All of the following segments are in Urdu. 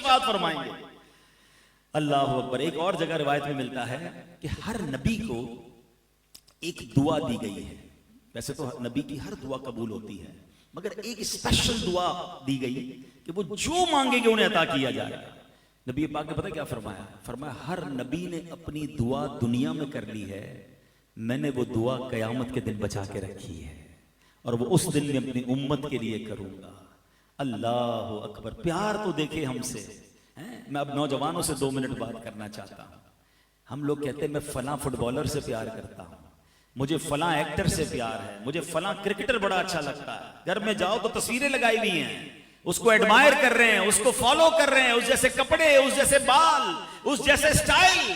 شفاعت فرمائیں گے. اللہ اکبر. ایک اور جگہ روایت میں ملتا ہے کہ ہر نبی کو ایک دعا دی گئی ہے. ویسے تو نبی کی ہر دعا قبول ہوتی ہے, مگر ایک اسپیشل دعا دی گئی کہ وہ جو مانگے گے انہیں عطا کیا جائے گا. نبی پاک نے پتہ کیا فرمایا؟ فرمایا ہر نبی نے اپنی دعا دنیا میں کر لی ہے, میں نے وہ دعا قیامت کے دن بچا کے رکھی ہے, اور وہ اس دن میں اپنی امت کے لیے کروں گا. اللہ اکبر. پیار تو دیکھے ہم سے. میں اب نوجوانوں سے 2 منٹ بات کرنا چاہتا ہوں. ہم لوگ کہتے ہیں میں فلاں فٹ بالر سے پیار کرتا ہوں, مجھے فلاں ایکٹر سے پیار ہے, مجھے فلاں کرکٹر بڑا اچھا لگتا ہے. گھر میں جاؤ تو تصویریں لگائی ہوئی ہیں, اس کو ایڈمائر کر رہے ہیں, اس کو فالو کر رہے ہیں, اس جیسے کپڑے, اس جیسے بال, اس جیسے سٹائل.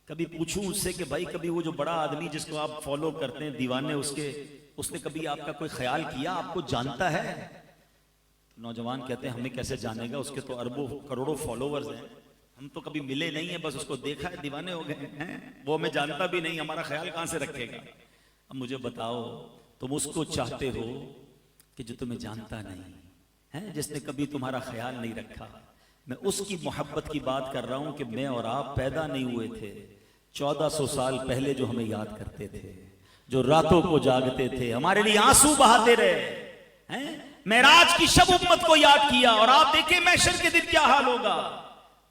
کبھی پوچھوں اس سے کہ بھائی کبھی وہ جو بڑا آدمی جس کو آپ فالو کرتے ہیں, دیوانے اس نے کبھی آپ کا کوئی خیال کیا, آپ کو جانتا ہے؟ نوجوان کہتے ہیں ہمیں کیسے جانے گا, اس کے تو اربوں کروڑوں فالوورز ہیں, ہم تو کبھی ملے نہیں ہیں, بس اس کو دیکھا ہے, دیوانے ہو گئے ہیں, وہ ہمیں جانتا بھی نہیں, ہمارا خیال کہاں سے رکھے گا. اب مجھے بتاؤ, تم اس کو چاہتے ہو کہ جو تمہیں جانتا نہیں ہے, جس نے کبھی تمہارا خیال نہیں رکھا. میں اس کی محبت کی بات کر رہا ہوں کہ میں اور آپ پیدا نہیں ہوئے تھے, 1400 سال پہلے جو ہمیں یاد کرتے تھے, جو راتوں کو جاگتے تھے, ہمارے لیے آنسو بہاتے رہے, معراج کی شب امت کو یاد کیا, اور آپ دیکھیں محشر کے دن کیا حال ہوگا.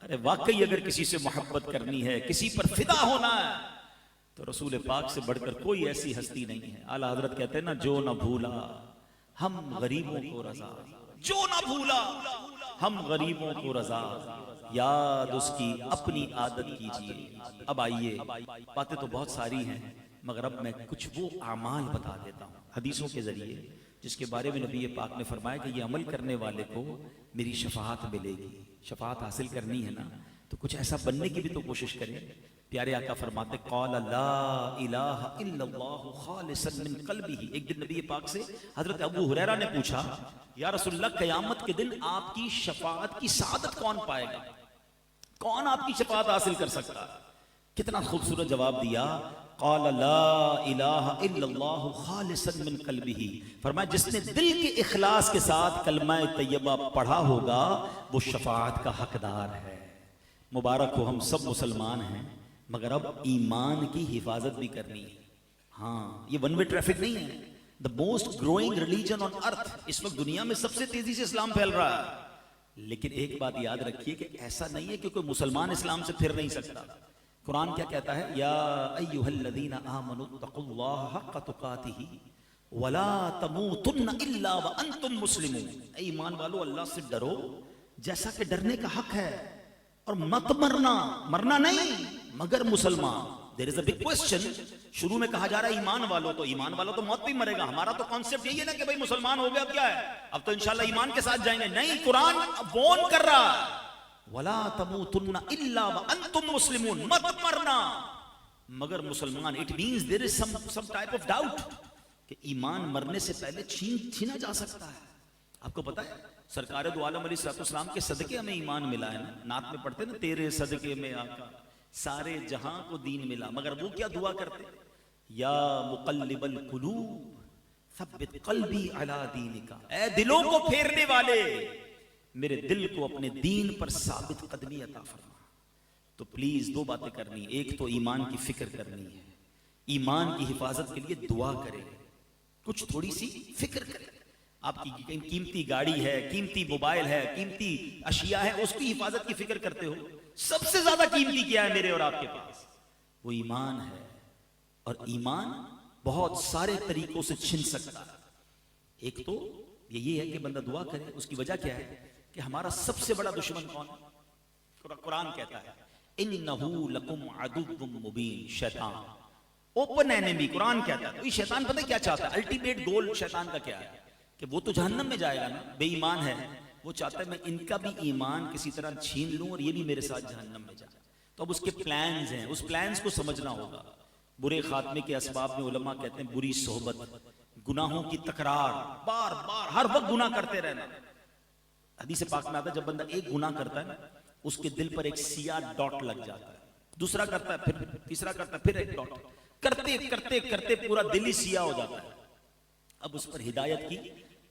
ارے واقعی اگر کسی سے محبت کرنی ہے, کسی پر فدا ہونا ہے, تو رسول پاک سے بڑھ کر کوئی ایسی ہستی نہیں ہے. اعلیٰ حضرت کہتے ہیں نا, جو نہ بھولا ہم غریبوں کو رضا, جو نہ بھولا ہم غریبوں کو رضا, یاد اس کی اپنی عادت کیجئے. اب آئیے, باتیں تو بہت ساری ہیں, مگر اب میں کچھ وہ اعمال بتا دیتا ہوں حدیثوں کے ذریعے, جس کے بارے میں نبی پاک نے فرمایا کہ یہ عمل کرنے والے کو میری شفاعت ملے گی. شفاعت حاصل کرنی ہے نا, تو کچھ ایسا بننے کی بھی تو کوشش کریں. پیارے آقا فرماتے قال لا الہ الا اللہ خالصا من قلبہ. ایک دن نبی پاک سے حضرت ابو ہریرہ نے پوچھا, یا رسول اللہ قیامت کے دن آپ کی شفاعت کی سعادت کون پائے گا, کون آپ کی شفاعت حاصل کر سکتا ہے؟ کتنا خوبصورت جواب دیا, قال لا الہ الا اللہ خالصا من قلبہ. فرمایا جس نے دل کے اخلاص کے ساتھ کلمہ طیبہ پڑھا ہوگا وہ شفاعت کا حقدار ہے. مبارک ہو, ہم سب مسلمان ہیں, مگر اب ایمان کی حفاظت بھی کرنی ہے. ہاں, یہ ون وے ٹریفک نہیں ہے. the most growing religion on earth, اس وقت دنیا میں سب سے تیزی سے اسلام پھیل رہا ہے. لیکن ایک بات یاد رکھیے کہ ایسا نہیں ہے کہ کوئی مسلمان اسلام سے پھر نہیں سکتا. قرآن کیا کہتا ہے, یا ایھا الذین آمنوا اتقوا اللہ حق تقاتہ ولا تموتن الا وانتم مسلمون. اے ایمان والو, اللہ سے ڈرو جیسا کہ ڈرنے کا حق ہے, اور مت مرنا, مرنا نہیں مگر مسلمان. There is a big question. شروع میں کہا جا رہا ہے ایمان والو, تو ایمان والو تو موت بھی مرے گا. ہمارا تو کانسیپٹ یہی ہے نا کہ بھائی مسلمان ہو گیا, اب کیا ہے, اب تو انشاءاللہ ایمان کے ساتھ جائیں گے. نہیں, قرآن وارن کر رہا ہے, وَلَا تَمُوتُنَّ إِلَّا وَأَنْتُمْ مُسْلِمُونَ, مت مرنا مگر مسلمان. It means there is some type of doubt کہ ایمان مرنے سے پہلے چھینا جا سکتا ہے. آپ کو پتا ہے سرکار دو عالم علیہ السلام کے صدقے ہمیں ایمان ملا ہے نا. نعت میں پڑھتے نا, تیرے صدقے میں آقا سارے جہاں کو دین ملا. مگر وہ کیا دعا کرتے, یا مقلب القلوب ثبت قلبی علی دینک, اے دلوں کو پھیرنے والے میرے دل کو اپنے دین پر ثابت قدمی عطا فرما. تو پلیز 2 باتیں کرنی, ایک تو ایمان کی فکر کرنی ہے, ایمان کی حفاظت کے لیے دعا کرے, کچھ تھوڑی سی فکر کرے. آپ کی قیمتی گاڑی ہے, قیمتی موبائل ہے, قیمتی اشیاء ہے, اس کی حفاظت کی فکر کرتے ہو. سب سے زیادہ قیمتی کیا ہے میرے اور آپ کے پاس, وہ ایمان ہے. اور ایمان بہت سارے طریقوں سے چھن سکتا ہے. ایک تو یہی ہے کہ بندہ دعا کرے. اس کی وجہ کیا ہے کہ ہمارا سب سے بڑا دشمن کون ہے؟ قرآن کہتا ہے اِنَّهُ لَكُمْ عَدُوٌّ مُبِينٌ, شیطان اوپن اینیمی. قرآن کہتا ہے, یہ شیطان پتہ کیا چاہتا ہے, الٹیمیٹ گول شیطان کا کیا ہے کہ وہ تو جہنم میں جائے گا نا, بے ایمان ہے. وہ چاہتا ہے میں ان کا بھی ایمان کسی طرح چھین لوں اور یہ بھی میرے ساتھ جہنم میں جائے. تو اب اس کے پلانز ہیں, اس پلانز کو سمجھنا ہوگا. برے خاتمے کے اسباب میں علماء کہتے ہیں بری صحبت, گناہوں کی تکرار, بار بار ہر وقت گناہ کرتے رہنا. حدیث پاک میں آتا ہے جب بندہ ایک گناہ کرتا ہے نا, اس کے دل پر ایک سیاہ ڈاٹ لگ جاتا ہے, دوسرا کرتا ہے, پھر تیسرا کرتا ہے, پھر ایک ڈاٹ, کرتے کرتے کرتے پورا دل ہی سیاہ ہو جاتا ہے. اب اس پر ہدایت کی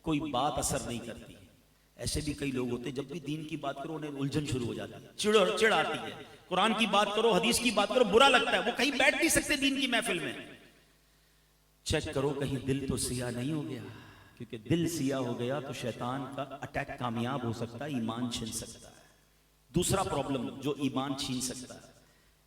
کوئی بات اثر نہیں کرتی. ایسے بھی کئی لوگ ہوتے ہیں جب بھی دین کی بات کرو انہیں الجھن شروع ہو جاتی ہے, چڑ آتی ہے. قرآن کی بات کرو, حدیث کی بات کرو, برا لگتا ہے, وہ کہیں بیٹھ نہیں سکتے دین کی محفل میں. چیک کرو کہیں دل تو سیاہ نہیں ہو گیا, کیونکہ دل سیاہ ہو گیا تو شیطان کا اٹیک کامیاب ہو سکتا ہے, ایمان چھین سکتا ہے. دوسرا پرابلم جو ایمان چھین سکتا ہے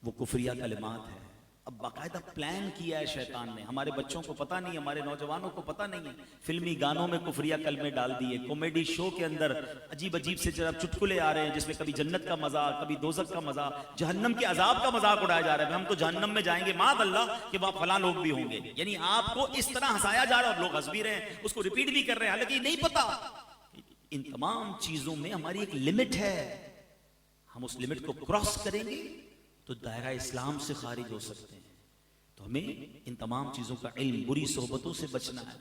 وہ کفریہ کلمات ہے. اب باقاعدہ پلان کیا ہے شیطان نے, ہمارے بچوں کو پتہ نہیں, ہمارے نوجوانوں کو پتہ نہیں ہے, فلمی گانوں میں کفریہ کلمے ڈال دیے, کامیڈی شو کے اندر عجیب عجیب سے چٹکلے آ رہے ہیں جس میں کبھی جنت کا مذاق, کبھی دوزخ کا مذاق, جہنم کے عذاب کا مذاق اڑایا جا رہا ہے. ہم تو جہنم میں جائیں گے معاذ اللہ کہ وہاں فلاں لوگ بھی ہوں گے. یعنی آپ کو اس طرح ہنسایا جا رہا ہے اور لوگ ہنس بھی رہے ہیں, اس کو ریپیٹ بھی کر رہے ہیں, حالانکہ یہ نہیں پتا. ان تمام چیزوں میں ہماری ایک لمٹ ہے, ہم اس لمٹ کو کراس کریں گے تو دائرہ اسلام سے خارج ہو سکتے ہیں. تو ہمیں ان تمام چیزوں کا علم, بری صحبتوں سے بچنا ہے.